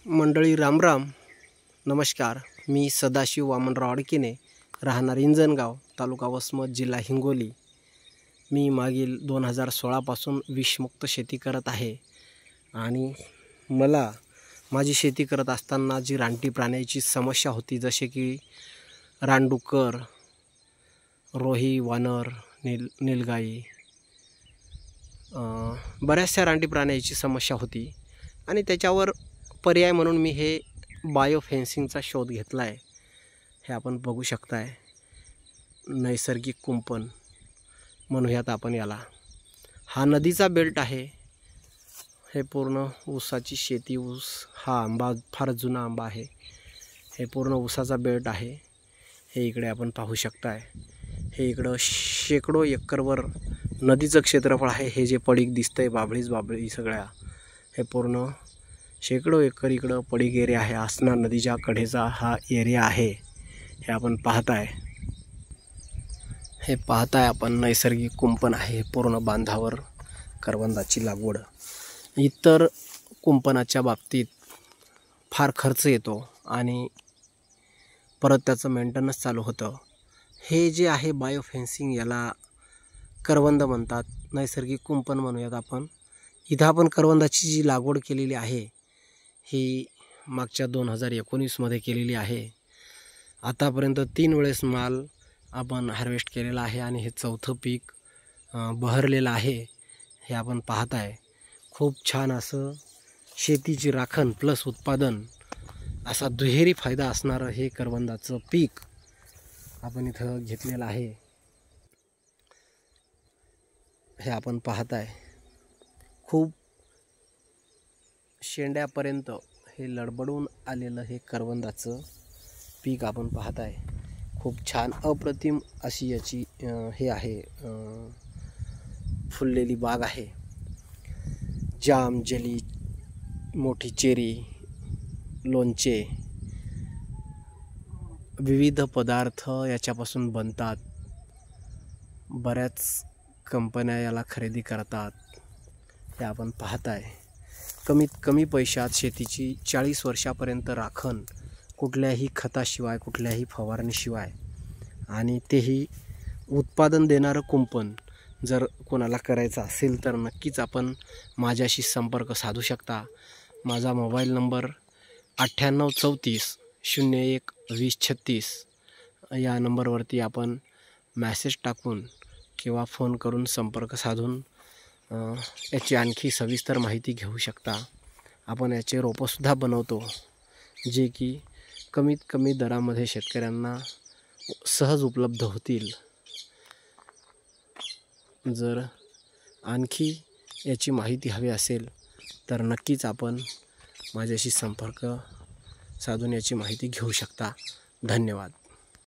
मंडळी रामराम नमस्कार. मी सदाशिव वामनराव अडकिने, राहणार इंजनगाव, तालुका वसमत, जिल्हा हिंगोली. मी मागील 2016पासून विषमुक्त शेती करत आहे आणि मला माझी शेती करत असताना जी रानटी प्राण्याची समस्या होती, जसे की रानडुक्कर, रोही, वानर, नीलगाई, बऱ्याचशा रानटी प्राण्याची समस्या होती आणि त्याच्यावर पर्याय म्हणून मी हे बायोफेन्सिंगचा शोध घेतला आहे. हे आपण बघू शकताय, नैसर्गिक कुंपण म्हणूयात आपण याला. हा नदीचा बेल्ट आहे. हे पूर्ण ऊसाची शेती, ऊस हा आंबा फार जुना आंबा आहे. हे पूर्ण ऊसाचा बेल्ट आहे. हे इकडे आपण पाहू शकताय. हे इकडं शेकडो एकरवर नदीचं क्षेत्रफळ आहे. हे जे पडीक दिसतंय, बाबळी सगळ्या, हे पूर्ण शेकडो एकर इकडं पडीक एरिया आहे. आसना नदीच्या कडेचा हा एरिया आहे. हे आपण पाहताय. हे पाहताय आपण, नैसर्गिक कुंपण आहे. पूर्ण बांधावर करवंदाची लागवड. इतर कुंपणाच्या बाबतीत फार खर्च येतो आणि परत त्याचं मेंटेनन्स चालू होतं. हे जे आहे बायोफेन्सिंग, याला करवंद म्हणतात, नैसर्गिक कुंपण म्हणूयात आपण. इथं आपण करवंदाची जी लागवड केलेली आहे, ही मागच्या 2019मध्ये केलेली आहे. आतापर्यंत 3 वेळेस माल आपण हार्वेस्ट केलेला आहे आणि हे 4थं पीक बहरलेलं आहे. हे आपण पाहताय. खूप छान असं शेतीची राखण प्लस उत्पादन, असा दुहेरी फायदा असणारं हे करवंदाचं पीक आपण इथं घेतलेलं आहे. हे आपण पाहताय. खूप शेंड्यापर्यंत हे लडबडून आलेलं हे करवंदाचं पीक आपण पाहताय. खूप छान अप्रतिम अशी याची हे आहे, फुललेली बाग आहे. जाम, जेली, मोठी चेरी, लोणचे, विविध पदार्थ याच्यापासून बनतात. बऱ्याच कंपन्या याला खरेदी करतात. हे आपण पाहताय. कमीत कमी पैशात शेतीची 40 वर्षापर्यंत राखण, कुठल्याही खताशिवाय, कुठल्याही फवारणीशिवाय, आणि तेही उत्पादन देणारं कुंपण जर कोणाला करायचं असेल तर नक्कीच आपण माझ्याशी संपर्क साधू शकता. माझा मोबाईल नंबर 9834 01 2036 या नंबरवरती आपण मॅसेज टाकून किंवा फोन करून संपर्क साधून याची आणखी सविस्तर माहिती घेऊ शकता. आपण याचे रोपंसुद्धा बनवतो, जे की कमीत कमी दरामध्ये शेतकऱ्यांना सहज उपलब्ध होतील. जर आणखी याची माहिती हवी असेल तर नक्कीच आपण माझ्याशी संपर्क साधून याची माहिती घेऊ शकता. धन्यवाद.